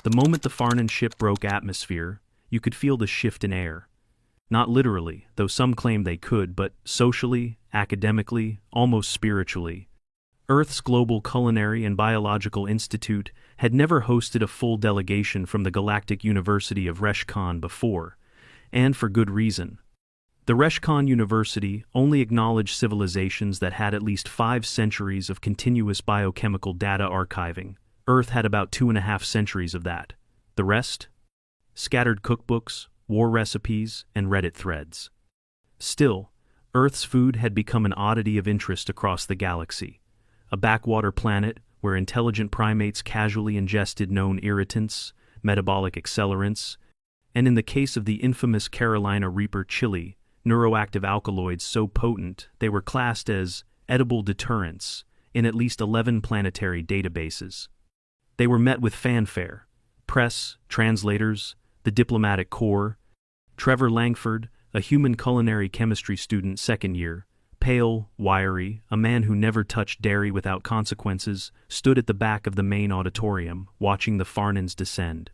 The moment the Farnin ship broke atmosphere, you could feel the shift in air. Not literally, though some claim they could, but socially, academically, almost spiritually. Earth's Global Culinary and Biological Institute had never hosted a full delegation from the Galactic University of Reshkan before, and for good reason. The Reshkan University only acknowledged civilizations that had at least 5 centuries of continuous biochemical data archiving. Earth had about 2.5 centuries of that. The rest? Scattered cookbooks, war recipes, and Reddit threads. Still, Earth's food had become an oddity of interest across the galaxy. A backwater planet where intelligent primates casually ingested known irritants, metabolic accelerants, and in the case of the infamous Carolina Reaper chili, neuroactive alkaloids so potent they were classed as edible deterrents in at least 11 planetary databases. They were met with fanfare. Press, translators, the diplomatic corps. Trevor Langford, a human culinary chemistry student second year, pale, wiry, a man who never touched dairy without consequences, stood at the back of the main auditorium, watching the Farnins descend.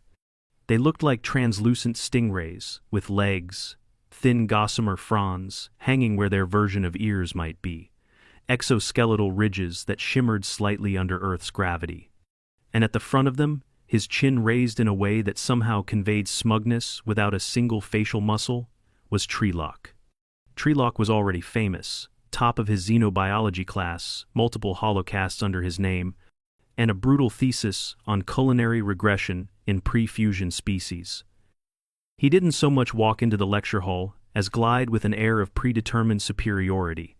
They looked like translucent stingrays, with legs, thin gossamer fronds, hanging where their version of ears might be, exoskeletal ridges that shimmered slightly under Earth's gravity. And at the front of them, his chin raised in a way that somehow conveyed smugness without a single facial muscle, was Treelock. Treelock was already famous, top of his xenobiology class, multiple holocasts under his name, and a brutal thesis on culinary regression in pre-fusion species. He didn't so much walk into the lecture hall as glide with an air of predetermined superiority.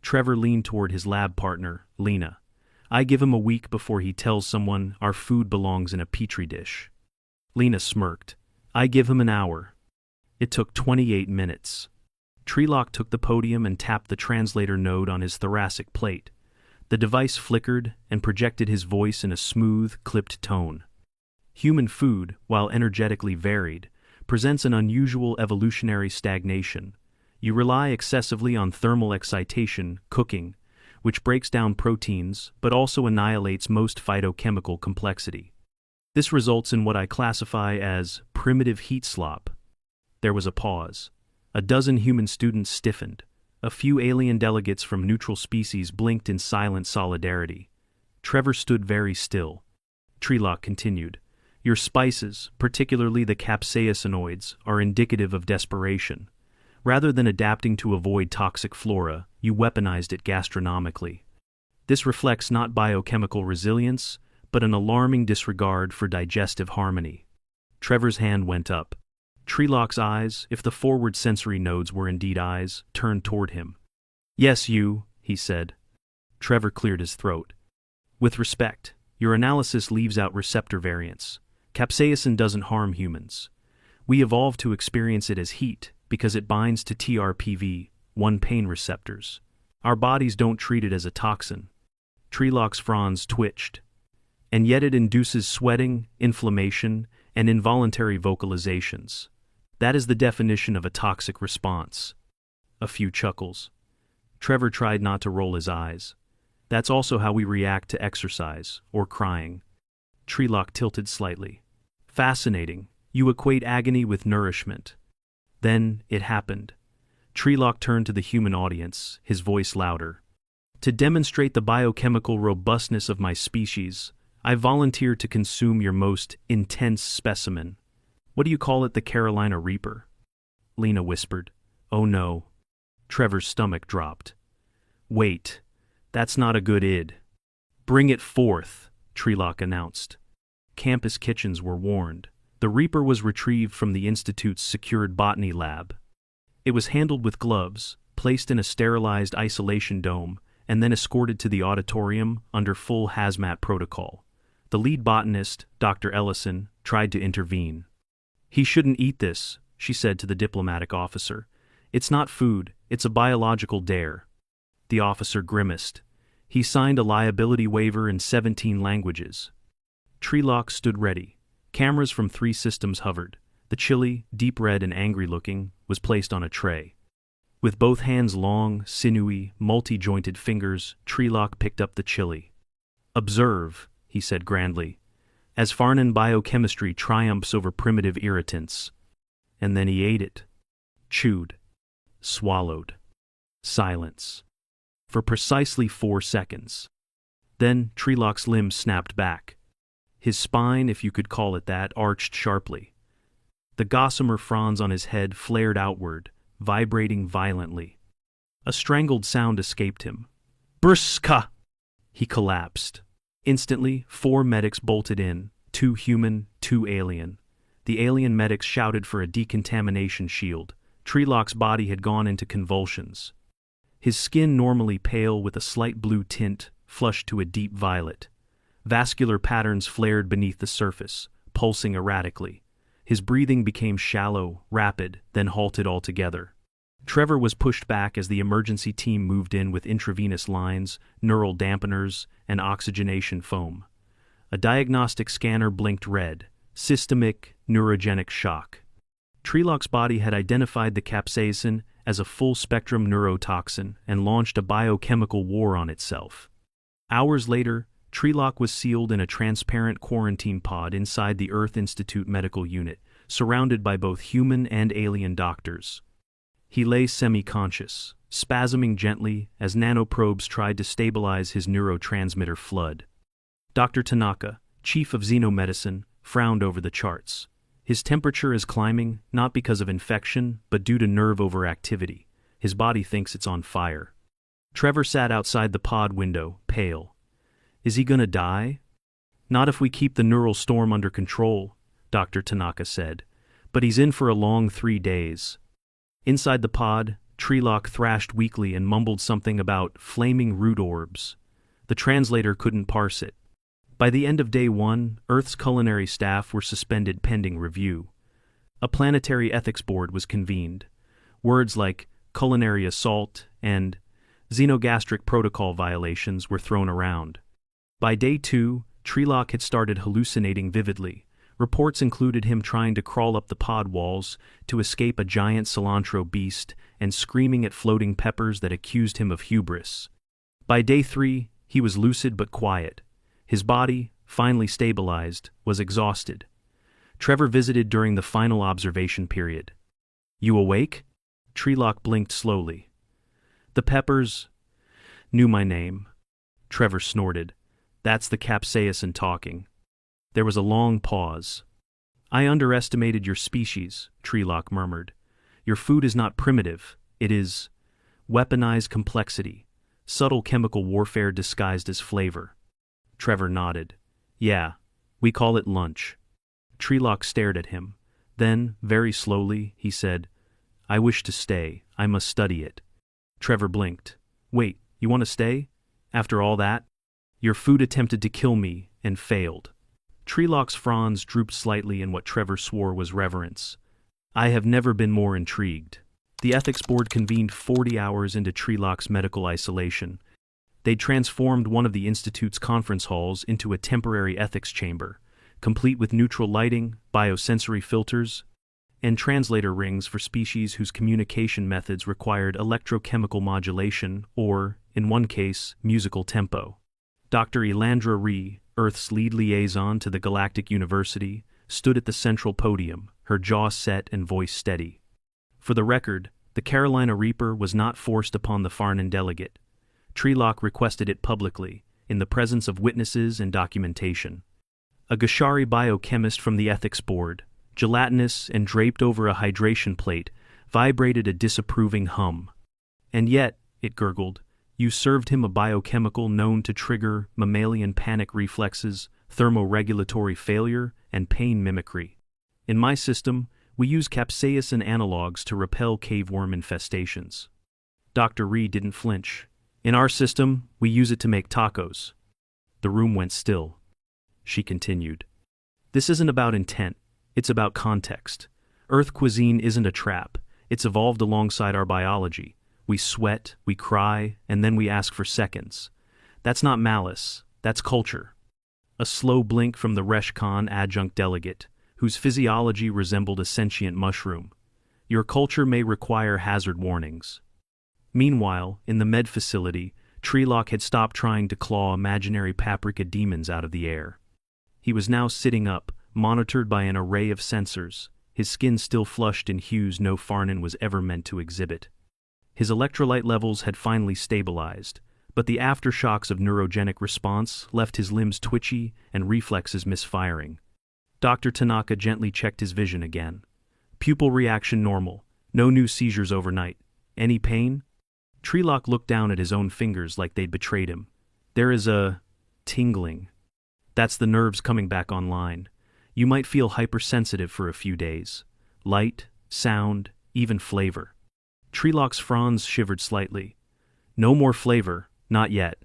Trevor leaned toward his lab partner, Lena. I give him a week before he tells someone our food belongs in a petri dish. Lena smirked. I give him an hour. It took 28 minutes. Treelock took the podium and tapped the translator node on his thoracic plate. The device flickered and projected his voice in a smooth, clipped tone. Human food, while energetically varied, presents an unusual evolutionary stagnation. You rely excessively on thermal excitation, cooking, which breaks down proteins but also annihilates most phytochemical complexity. This results in what I classify as primitive heat slop. There was a pause. A dozen human students stiffened. A few alien delegates from neutral species blinked in silent solidarity. Trevor stood very still. Treelock continued. Your spices, particularly the capsaicinoids, are indicative of desperation. Rather than adapting to avoid toxic flora, you weaponized it gastronomically. This reflects not biochemical resilience, but an alarming disregard for digestive harmony. Trevor's hand went up. Treelock's eyes, if the forward sensory nodes were indeed eyes, turned toward him. Yes, you, he said. Trevor cleared his throat. With respect, your analysis leaves out receptor variants. Capsaicin doesn't harm humans. We evolved to experience it as heat because it binds to TRPV1 pain receptors. Our bodies don't treat it as a toxin. Treelock's fronds twitched. And yet it induces sweating, inflammation, and involuntary vocalizations. That is the definition of a toxic response. A few chuckles. Trevor tried not to roll his eyes. That's also how we react to exercise, or crying. Treelock tilted slightly. Fascinating. You equate agony with nourishment. Then it happened. Treelock turned to the human audience, his voice louder. To demonstrate the biochemical robustness of my species, I volunteer to consume your most intense specimen. What do you call it, the Carolina Reaper? Lena whispered. Oh no. Trevor's stomach dropped. Wait, that's not a good id. Bring it forth, Treelock announced. Campus kitchens were warned. The Reaper was retrieved from the Institute's secured botany lab. It was handled with gloves, placed in a sterilized isolation dome, and then escorted to the auditorium under full hazmat protocol. The lead botanist, Dr. Ellison, tried to intervene. He shouldn't eat this, she said to the diplomatic officer. It's not food, it's a biological dare. The officer grimaced. He signed a liability waiver in 17 languages. Treelock stood ready. Cameras from 3 systems hovered. The chili, deep red and angry-looking, was placed on a tray. With both hands long, sinewy, multi-jointed fingers, Treelock picked up the chili. Observe, he said grandly. as Farnin biochemistry triumphs over primitive irritants. And then he ate it. Chewed. Swallowed. Silence. For precisely 4 seconds. Then Trelock's limbs snapped back. His spine, if you could call it that, arched sharply. The gossamer fronds on his head flared outward, vibrating violently. A strangled sound escaped him. Brska! He collapsed. Instantly, 4 medics bolted in, 2 human, 2 alien. The alien medics shouted for a decontamination shield. Trelock's body had gone into convulsions. His skin, normally pale with a slight blue tint, flushed to a deep violet. Vascular patterns flared beneath the surface, pulsing erratically. His breathing became shallow, rapid, then halted altogether. Trevor was pushed back as the emergency team moved in with intravenous lines, neural dampeners, and oxygenation foam. A diagnostic scanner blinked red. Systemic, neurogenic shock. Trelock's body had identified the capsaicin as a full-spectrum neurotoxin and launched a biochemical war on itself. Hours later, Trelock was sealed in a transparent quarantine pod inside the Earth Institute medical unit, surrounded by both human and alien doctors. He lay semi-conscious, spasming gently as nanoprobes tried to stabilize his neurotransmitter flood. Dr. Tanaka, chief of xenomedicine, frowned over the charts. His temperature is climbing, not because of infection, but due to nerve overactivity. His body thinks it's on fire. Trevor sat outside the pod window, pale. Is he gonna die? Not if we keep the neural storm under control, Dr. Tanaka said. But he's in for a long 3 days. Inside the pod, Trelock thrashed weakly and mumbled something about flaming root orbs. The translator couldn't parse it. By the end of day 1, Earth's culinary staff were suspended pending review. A planetary ethics board was convened. Words like culinary assault and xenogastric protocol violations were thrown around. By day 2, Trelock had started hallucinating vividly. Reports included him trying to crawl up the pod walls to escape a giant cilantro beast and screaming at floating peppers that accused him of hubris. By day 3, he was lucid but quiet. His body, finally stabilized, was exhausted. Trevor visited during the final observation period. You awake? Trelock blinked slowly. The peppers knew my name. Trevor snorted. That's the capsaicin talking. There was a long pause. I underestimated your species, Trelock murmured. Your food is not primitive. It is weaponized complexity, subtle chemical warfare disguised as flavor. Trevor nodded. Yeah, we call it lunch. Trelock stared at him. Then, very slowly, he said, I wish to stay. I must study it. Trevor blinked. Wait, you want to stay? After all that? Your food attempted to kill me and failed. Trelock's fronds drooped slightly in what Trevor swore was reverence. I have never been more intrigued. The ethics board convened 40 hours into Trelock's medical isolation. They'd transformed one of the Institute's conference halls into a temporary ethics chamber, complete with neutral lighting, biosensory filters, and translator rings for species whose communication methods required electrochemical modulation or, in one case, musical tempo. Dr. Elandra Ree, Earth's lead liaison to the Galactic University, stood at the central podium, her jaw set and voice steady. For the record, the Carolina Reaper was not forced upon the Farnin delegate. Trelock requested it publicly, in the presence of witnesses and documentation. A Gashari biochemist from the ethics board, gelatinous and draped over a hydration plate, vibrated a disapproving hum. And yet, it gurgled, you served him a biochemical known to trigger mammalian panic reflexes, thermoregulatory failure, and pain mimicry. In my system, we use capsaicin analogs to repel caveworm infestations. Dr. Ree didn't flinch. In our system, we use it to make tacos. The room went still. She continued. This isn't about intent, it's about context. Earth cuisine isn't a trap, it's evolved alongside our biology. We sweat, we cry, and then we ask for seconds. That's not malice, that's culture. A slow blink from the Resh Khan adjunct delegate, whose physiology resembled a sentient mushroom. Your culture may require hazard warnings. Meanwhile, in the med facility, Trelock had stopped trying to claw imaginary paprika demons out of the air. He was now sitting up, monitored by an array of sensors, his skin still flushed in hues no Farnin was ever meant to exhibit. His electrolyte levels had finally stabilized, but the aftershocks of neurogenic response left his limbs twitchy and reflexes misfiring. Dr. Tanaka gently checked his vision again. Pupil reaction normal. No new seizures overnight. Any pain? Treelock looked down at his own fingers like they'd betrayed him. There is a tingling. That's the nerves coming back online. You might feel hypersensitive for a few days. Light, sound, even flavor. Treelock's fronds shivered slightly. No more flavor, not yet.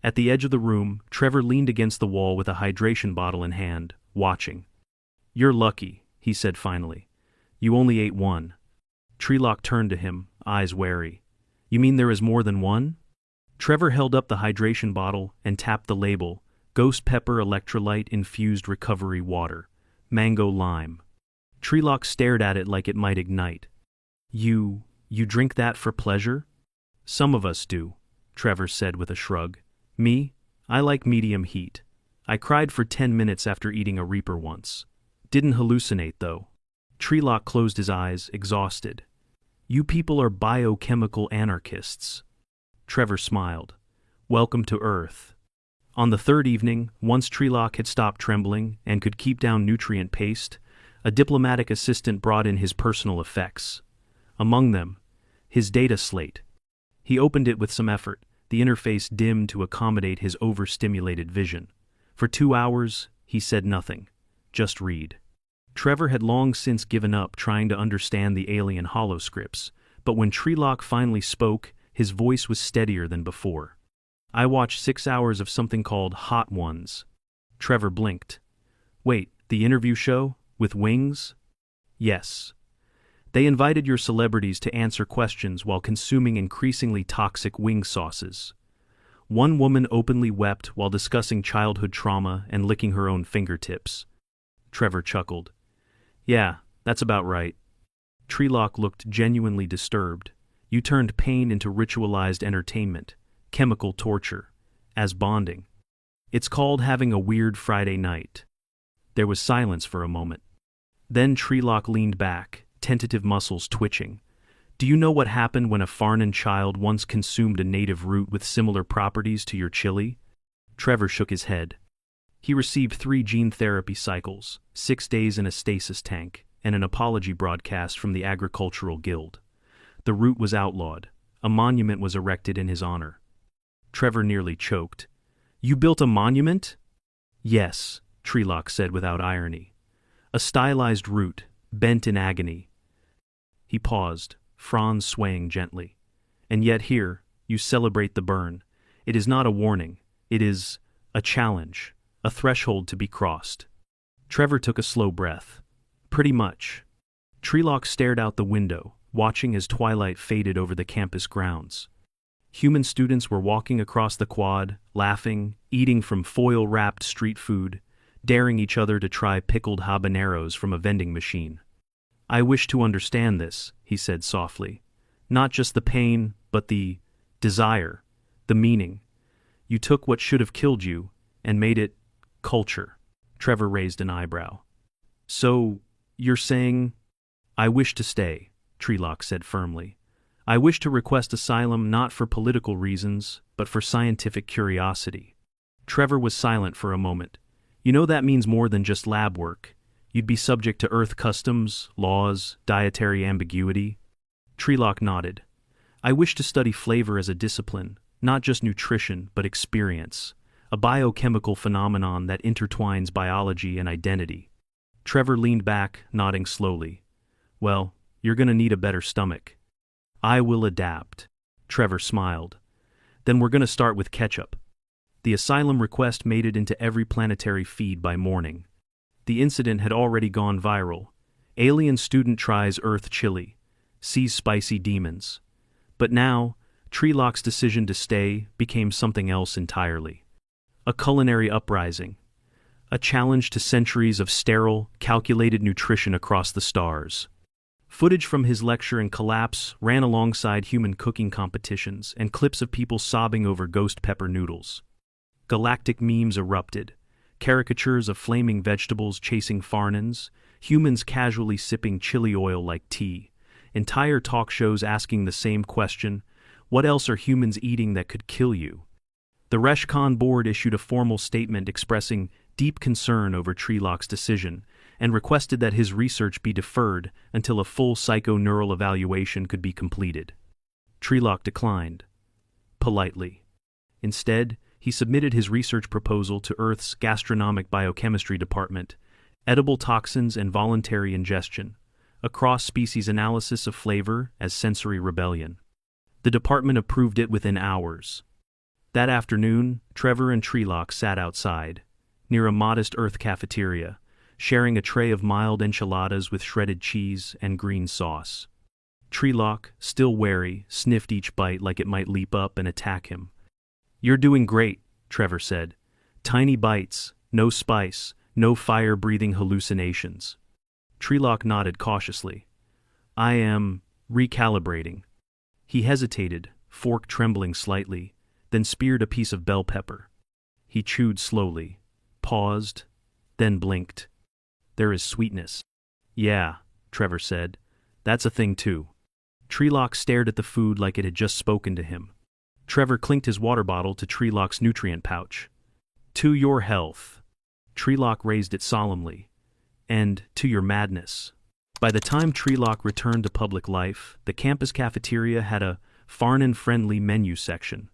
At the edge of the room, Trevor leaned against the wall with a hydration bottle in hand, watching. You're lucky, he said finally. You only ate one. Treelock turned to him, eyes wary. You mean there is more than one? Trevor held up the hydration bottle and tapped the label, Ghost Pepper Electrolyte Infused Recovery Water, Mango Lime. Treelock stared at it like it might ignite. You drink that for pleasure? Some of us do, Trevor said with a shrug. Me? I like medium heat. I cried for 10 minutes after eating a Reaper once. Didn't hallucinate, though. Treelock closed his eyes, exhausted. You people are biochemical anarchists. Trevor smiled. Welcome to Earth. On the third evening, once Treelock had stopped trembling and could keep down nutrient paste, a diplomatic assistant brought in his personal effects. Among them, his data slate. He opened it with some effort, the interface dimmed to accommodate his overstimulated vision. For 2 hours, he said nothing. Just read. Trevor had long since given up trying to understand the alien holoscripts, but when Treelock finally spoke, his voice was steadier than before. I watched 6 hours of something called Hot Ones. Trevor blinked. Wait, the interview show? With wings? Yes. They invited your celebrities to answer questions while consuming increasingly toxic wing sauces. One woman openly wept while discussing childhood trauma and licking her own fingertips. Trevor chuckled. Yeah, that's about right. Treelock looked genuinely disturbed. You turned pain into ritualized entertainment, chemical torture, as bonding. It's called having a weird Friday night. There was silence for a moment. Then Treelock leaned back, tentative muscles twitching. Do you know what happened when a Farnin child once consumed a native root with similar properties to your chili? Trevor shook his head. He received 3 gene therapy cycles, 6 days in a stasis tank, and an apology broadcast from the Agricultural Guild. The root was outlawed. A monument was erected in his honor. Trevor nearly choked. You built a monument? Yes, Treelock said without irony. A stylized root, bent in agony. He paused, fronds swaying gently. And yet here, you celebrate the burn. It is not a warning. It is a challenge, a threshold to be crossed. Trevor took a slow breath. Pretty much. Treelock stared out the window, watching as twilight faded over the campus grounds. Human students were walking across the quad, laughing, eating from foil-wrapped street food, daring each other to try pickled habaneros from a vending machine. I wish to understand this, he said softly. Not just the pain, but the desire, the meaning. You took what should have killed you and made it culture. Trevor raised an eyebrow. So, you're saying, I wish to stay, Treelock said firmly. I wish to request asylum not for political reasons, but for scientific curiosity. Trevor was silent for a moment. You know that means more than just lab work. You'd be subject to Earth customs, laws, dietary ambiguity. Treelock nodded. I wish to study flavor as a discipline, not just nutrition, but experience. A biochemical phenomenon that intertwines biology and identity. Trevor leaned back, nodding slowly. Well, you're gonna need a better stomach. I will adapt. Trevor smiled. Then we're gonna start with ketchup. The asylum request made it into every planetary feed by morning. The incident had already gone viral. Alien student tries Earth chili, sees spicy demons. But now, Treelock's decision to stay became something else entirely. A culinary uprising. A challenge to centuries of sterile, calculated nutrition across the stars. Footage from his lecture and collapse ran alongside human cooking competitions and clips of people sobbing over ghost pepper noodles. Galactic memes erupted. caricatures of flaming vegetables chasing Farnins, humans casually sipping chili oil like tea, entire talk shows asking the same question, what else are humans eating that could kill you? The Reshkan board issued a formal statement expressing deep concern over Treelock's decision and requested that his research be deferred until a full psychoneural evaluation could be completed. Treelock declined, politely. Instead, he submitted his research proposal to Earth's Gastronomic Biochemistry Department, edible toxins and voluntary ingestion, a cross-species analysis of flavor as sensory rebellion. The department approved it within hours. That afternoon, Trevor and Treelock sat outside, near a modest Earth cafeteria, sharing a tray of mild enchiladas with shredded cheese and green sauce. Treelock, still wary, sniffed each bite like it might leap up and attack him. "You're doing great," Trevor said. "Tiny bites, no spice, no fire-breathing hallucinations." Treelock nodded cautiously. "I am recalibrating." He hesitated, fork trembling slightly, then speared a piece of bell pepper. He chewed slowly, paused, then blinked. "There is sweetness." "Yeah," Trevor said. "That's a thing too." Treelock stared at the food like it had just spoken to him. Trevor clinked his water bottle to Treelock's nutrient pouch. "To your health." Treelock raised it solemnly. "And to your madness." By the time Treelock returned to public life, the campus cafeteria had a Farnin-friendly menu section.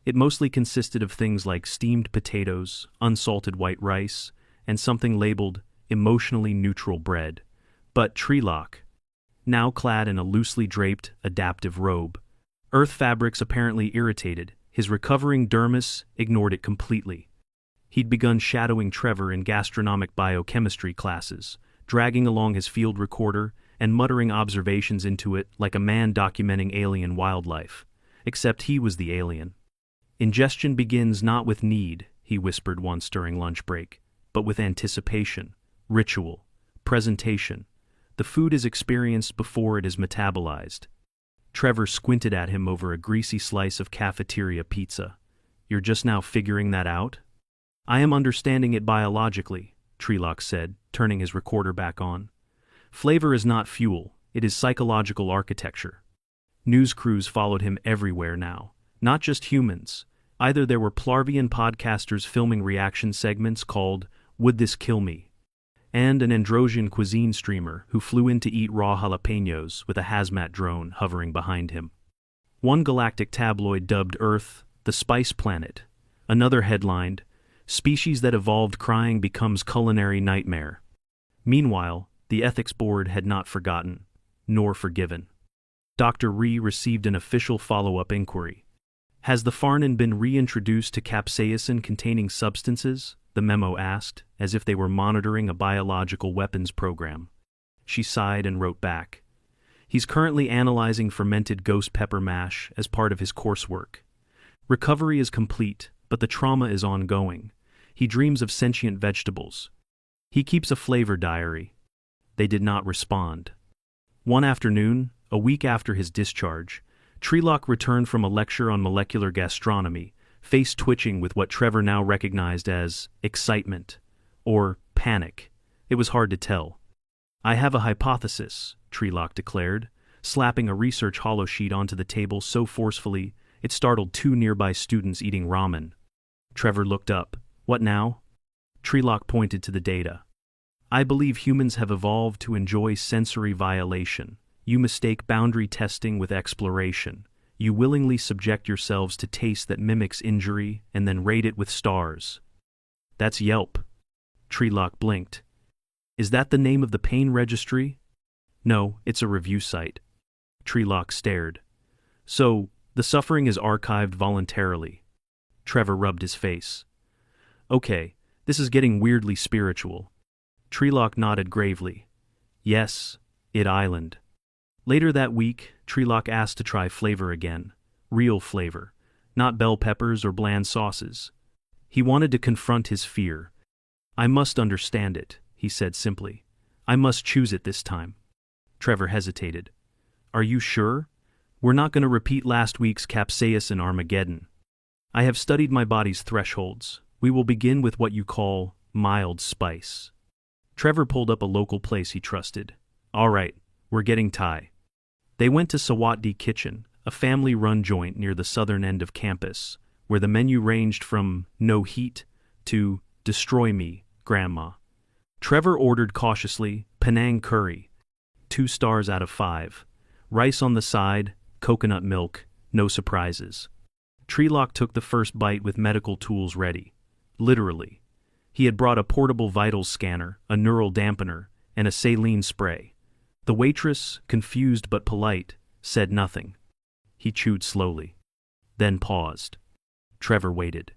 It mostly consisted of things like steamed potatoes, unsalted white rice, and something labeled emotionally neutral bread. But Treelock, now clad in a loosely draped, adaptive robe, Earth fabrics apparently irritated, his recovering dermis ignored it completely. He'd begun shadowing Trevor in gastronomic biochemistry classes, dragging along his field recorder and muttering observations into it like a man documenting alien wildlife. Except he was the alien. "Ingestion begins not with need," he whispered once during lunch break, "but with anticipation, ritual, presentation. The food is experienced before it is metabolized." Trevor squinted at him over a greasy slice of cafeteria pizza. "You're just now figuring that out?" "I am understanding it biologically," Treelock said, turning his recorder back on. "Flavor is not fuel, it is psychological architecture." News crews followed him everywhere now, not just humans. Either there were Plarvian podcasters filming reaction segments called "Would This Kill Me?" and an Androsian cuisine streamer who flew in to eat raw jalapenos with a hazmat drone hovering behind him. One galactic tabloid dubbed Earth the Spice Planet. Another headlined, "Species that evolved crying becomes culinary nightmare." Meanwhile, the ethics board had not forgotten, nor forgiven. Dr. Ree received an official follow-up inquiry. "Has the Farnin been reintroduced to capsaicin-containing substances?" the memo asked, as if they were monitoring a biological weapons program. She sighed and wrote back. "He's currently analyzing fermented ghost pepper mash as part of his coursework. Recovery is complete, but the trauma is ongoing. He dreams of sentient vegetables. He keeps a flavor diary." They did not respond. One afternoon, a week after his discharge, Treelock returned from a lecture on molecular gastronomy, face twitching with what Trevor now recognized as excitement, or panic. It was hard to tell. "I have a hypothesis," Treelock declared, slapping a research holosheet onto the table so forcefully it startled two nearby students eating ramen. Trevor looked up. "What now?" Treelock pointed to the data. "I believe humans have evolved to enjoy sensory violation. You mistake boundary testing with exploration. You willingly subject yourselves to taste that mimics injury and then rate it with stars." "That's Yelp." Treelock blinked. "Is that the name of the pain registry?" "No, it's a review site." Treelock stared. "So, the suffering is archived voluntarily." Trevor rubbed his face. "Okay, this is getting weirdly spiritual." Treelock nodded gravely. "Yes, Id Island." Later that week, Treelock asked to try flavor again. Real flavor. Not bell peppers or bland sauces. He wanted to confront his fear. "I must understand it," he said simply. "I must choose it this time." Trevor hesitated. "Are you sure? We're not going to repeat last week's capsaicin Armageddon." "I have studied my body's thresholds. We will begin with what you call mild spice. Trevor pulled up a local place he trusted. All right, we're getting Thai. They went to Sawatdi Kitchen, a family-run joint near the southern end of campus, where the menu ranged from no heat to destroy me, Grandma. Trevor ordered cautiously Penang curry, 2 stars out of 5. Rice on the side, coconut milk, no surprises. Treelock took the first bite with medical tools ready. Literally. He had brought a portable vitals scanner, a neural dampener, and a saline spray. The waitress, confused but polite, said nothing. He chewed slowly. Then paused. Trevor waited.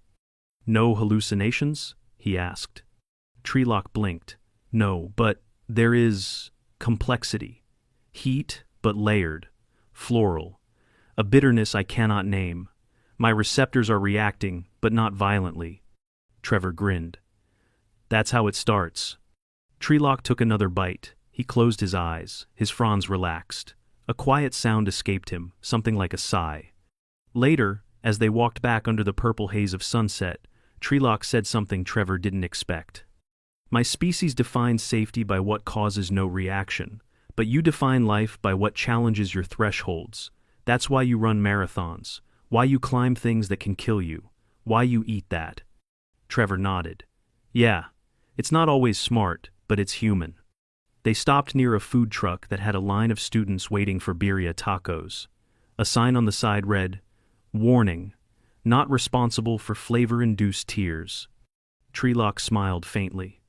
No hallucinations? He asked. Treelock blinked. No, but there is complexity. Heat, but layered. Floral. A bitterness I cannot name. My receptors are reacting, but not violently. Trevor grinned. That's how it starts. Treelock took another bite. He closed his eyes. His fronds relaxed. A quiet sound escaped him, something like a sigh. Later, as they walked back under the purple haze of sunset, Treelock said something Trevor didn't expect. My species defines safety by what causes no reaction, but you define life by what challenges your thresholds. That's why you run marathons, why you climb things that can kill you, why you eat that. Trevor nodded. Yeah, it's not always smart, but it's human. They stopped near a food truck that had a line of students waiting for birria tacos. A sign on the side read, "Warning, not responsible for flavor-induced tears." Treelock smiled faintly.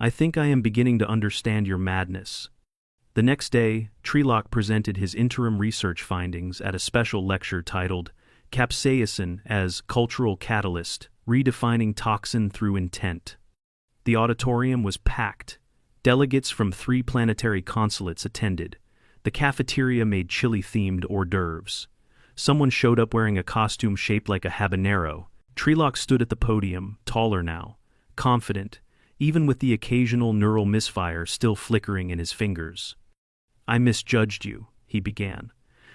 I think I am beginning to understand your madness. The next day, Treelock presented his interim research findings at a special lecture titled Capsaicin as Cultural Catalyst, Redefining Toxin Through Intent. The auditorium was packed. Delegates from 3 planetary consulates attended. The cafeteria made chili-themed hors d'oeuvres. Someone showed up wearing a costume shaped like a habanero. Treelock stood at the podium, taller now, confident, even with the occasional neural misfire still flickering in his fingers. I misjudged you, he began.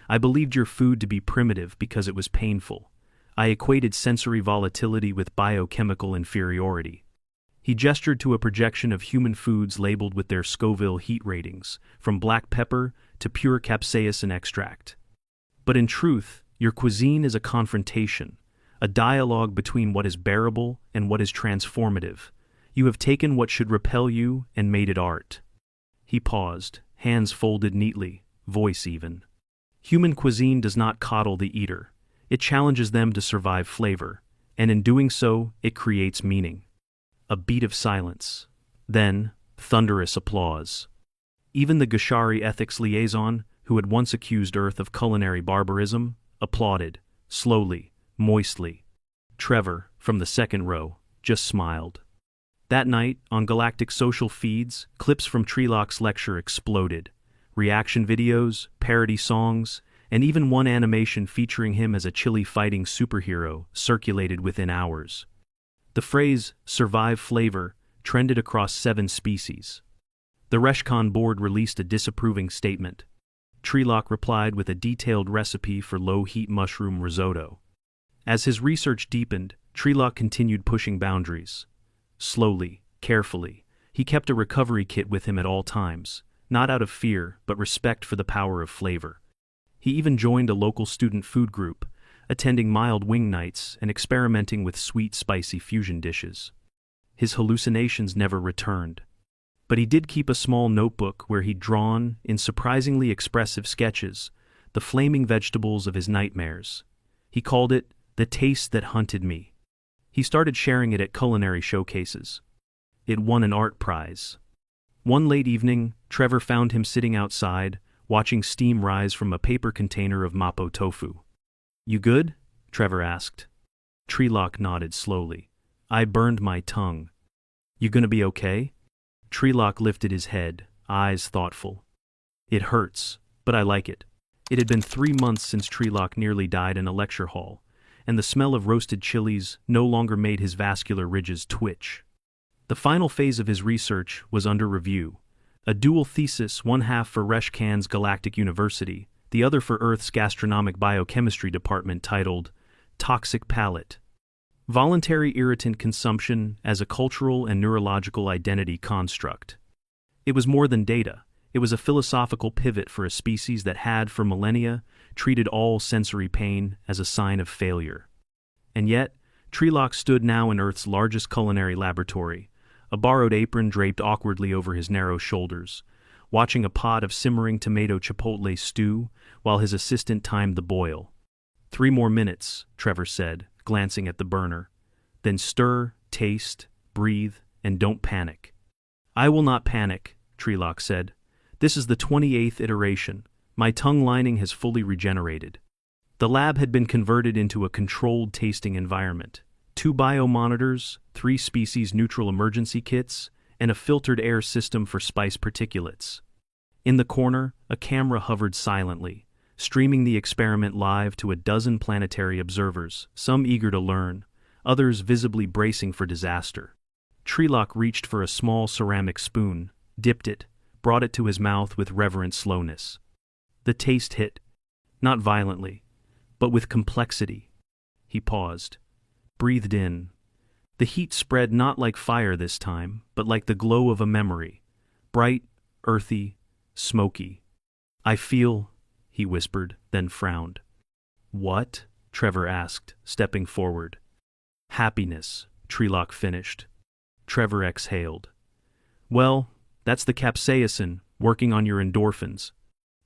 I believed your food to be primitive because it was painful. I equated sensory volatility with biochemical inferiority. He gestured to a projection of human foods labeled with their Scoville heat ratings, from black pepper to pure capsaicin extract. But in truth, your cuisine is a confrontation, a dialogue between what is bearable and what is transformative. You have taken what should repel you and made it art. He paused, hands folded neatly, voice even. Human cuisine does not coddle the eater. It challenges them to survive flavor, and in doing so, it creates meaning. A beat of silence. Then, thunderous applause. Even the Gashari ethics liaison, who had once accused Earth of culinary barbarism, applauded, slowly, moistly. Trevor, from the second row, just smiled. That night, on galactic social feeds, clips from Treelock's lecture exploded. Reaction videos, parody songs, and even one animation featuring him as a chili-fighting superhero circulated within hours. The phrase, "survive flavor," trended across 7 species. The Reshcon board released a disapproving statement. Treelock replied with a detailed recipe for low-heat mushroom risotto. As his research deepened, Treelock continued pushing boundaries. Slowly, carefully, he kept a recovery kit with him at all times, not out of fear, but respect for the power of flavor. He even joined a local student food group, attending mild wing nights and experimenting with sweet, spicy fusion dishes. His hallucinations never returned. But he did keep a small notebook where he'd drawn, in surprisingly expressive sketches, the flaming vegetables of his nightmares. He called it "the taste that hunted me." He started sharing it at culinary showcases. It won an art prize. One late evening, Trevor found him sitting outside, watching steam rise from a paper container of mapo tofu. "You good?" Trevor asked. Treelock nodded slowly. "I burned my tongue." "You gonna be okay?" Treelock lifted his head, eyes thoughtful. "It hurts, but I like it." It had been 3 months since Treelock nearly died in a lecture hall, and the smell of roasted chilies no longer made his vascular ridges twitch. The final phase of his research was under review. A dual thesis, one half for Reshcan's Galactic University, the other for Earth's Gastronomic Biochemistry Department, titled Toxic Palate. Voluntary irritant consumption as a cultural and neurological identity construct. It was more than data. It was a philosophical pivot for a species that had, for millennia, treated all sensory pain as a sign of failure. And yet, Treelock stood now in Earth's largest culinary laboratory, a borrowed apron draped awkwardly over his narrow shoulders, watching a pot of simmering tomato chipotle stew while his assistant timed the boil. 3 more minutes, Trevor said, glancing at the burner. Then stir, taste, breathe, and don't panic. I will not panic, Treelock said. This is the 28th iteration. My tongue lining has fully regenerated. The lab had been converted into a controlled tasting environment. 2 biomonitors, 3 species-neutral emergency kits, and a filtered air system for spice particulates. In the corner, a camera hovered silently, streaming the experiment live to a dozen planetary observers, some eager to learn, others visibly bracing for disaster. Treelock reached for a small ceramic spoon, dipped it, brought it to his mouth with reverent slowness. The taste hit, not violently, but with complexity. He paused, breathed in. The heat spread not like fire this time, but like the glow of a memory, bright, earthy, smoky. I feel, he whispered, then frowned. What? Trevor asked, stepping forward. Happiness, Treelock finished. Trevor exhaled. Well, that's the capsaicin, working on your endorphins.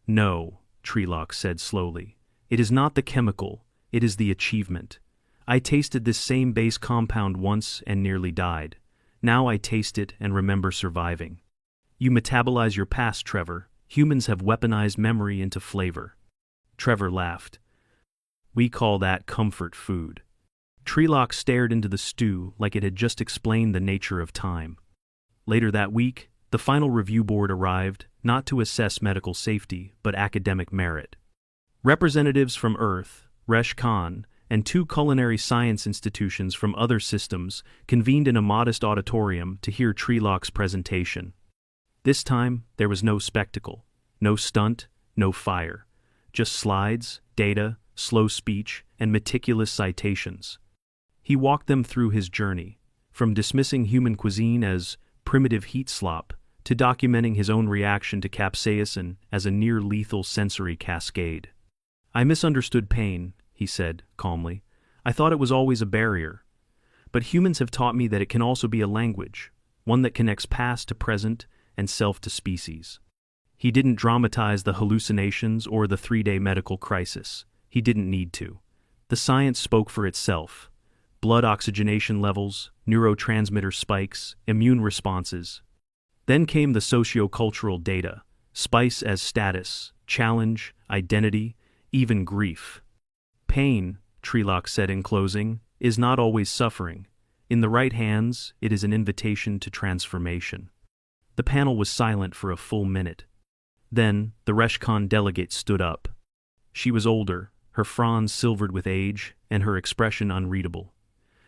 No, Treelock said slowly. It is not the chemical, it is the achievement. I tasted this same base compound once and nearly died. Now I taste it and remember surviving. You metabolize your past, Trevor. Humans have weaponized memory into flavor. Trevor laughed. We call that comfort food. Treelock stared into the stew like it had just explained the nature of time. Later that week, the final review board arrived, not to assess medical safety, but academic merit. Representatives from Earth, Resh Khan, and 2 culinary science institutions from other systems convened in a modest auditorium to hear Treelock's presentation. This time, there was no spectacle, no stunt, no fire, just slides, data, slow speech, and meticulous citations. He walked them through his journey, from dismissing human cuisine as primitive heat slop to documenting his own reaction to capsaicin as a near-lethal sensory cascade. I misunderstood pain, he said, calmly. I thought it was always a barrier. But humans have taught me that it can also be a language, one that connects past to present and self to species. He didn't dramatize the hallucinations or the 3-day medical crisis. He didn't need to. The science spoke for itself. Blood oxygenation levels, neurotransmitter spikes, immune responses. Then came the socio-cultural data, spice as status, challenge, identity, even grief. Pain, Treelock said in closing, is not always suffering. In the right hands, it is an invitation to transformation. The panel was silent for a full minute. Then, the Reshkan delegate stood up. She was older, her fronds silvered with age, and her expression unreadable.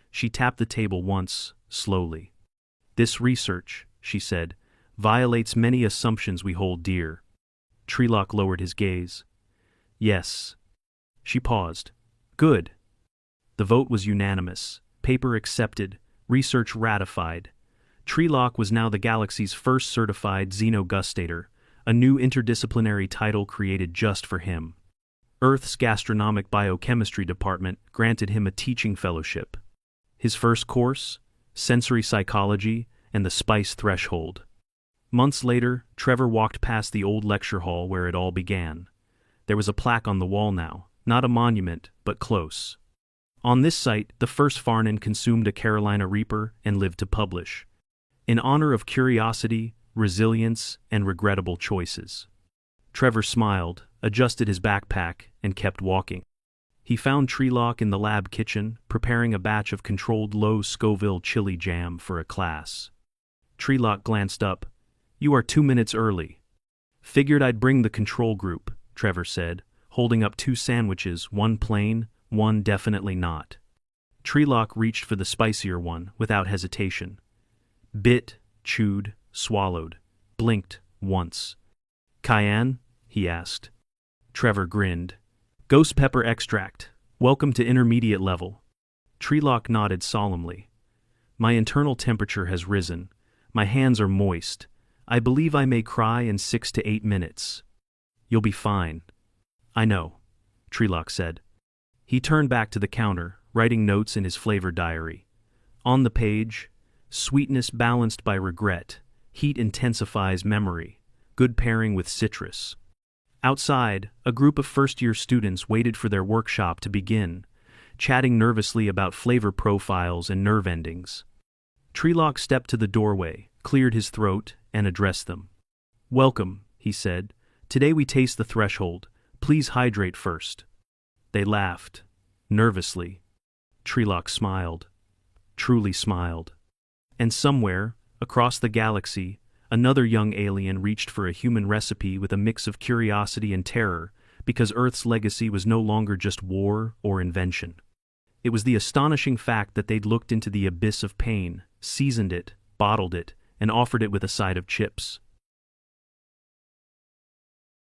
She tapped the table once, slowly. This research, she said, violates many assumptions we hold dear. Treelock lowered his gaze. Yes. She paused. Good. The vote was unanimous. Paper accepted. Research ratified. Treelock was now the galaxy's first certified xenogustator, a new interdisciplinary title created just for him. Earth's gastronomic biochemistry department granted him a teaching fellowship. His first course, sensory psychology and the spice threshold. Months later, Trevor walked past the old lecture hall where it all began. There was a plaque on the wall now, not a monument, but close. On this site, the first Farnin consumed a Carolina Reaper and lived to publish. In honor of curiosity, resilience, and regrettable choices. Trevor smiled, adjusted his backpack, and kept walking. He found Treelock in the lab kitchen, preparing a batch of controlled low Scoville chili jam for a class. Treelock glanced up. You are 2 minutes early. Figured I'd bring the control group, Trevor said, holding up 2 sandwiches, one plain, one definitely not. Treelock reached for the spicier one, without hesitation. Bit, chewed, swallowed, blinked once. Cayenne? He asked. Trevor grinned. Ghost pepper extract. Welcome to intermediate level. Treelock nodded solemnly. My internal temperature has risen. My hands are moist. I believe I may cry in 6 to 8 minutes. You'll be fine. I know, Treelock said. He turned back to the counter, writing notes in his flavor diary. On the page, sweetness balanced by regret, heat intensifies memory, good pairing with citrus. Outside, a group of first-year students waited for their workshop to begin, chatting nervously about flavor profiles and nerve endings. Treelock stepped to the doorway, cleared his throat, and addressed them. Welcome, he said. Today we taste the threshold. Please hydrate first. They laughed, nervously. Treelock smiled. Truly smiled. And somewhere, across the galaxy, another young alien reached for a human recipe with a mix of curiosity and terror, because Earth's legacy was no longer just war or invention. It was the astonishing fact that they'd looked into the abyss of pain, seasoned it, bottled it, and offered it with a side of chips.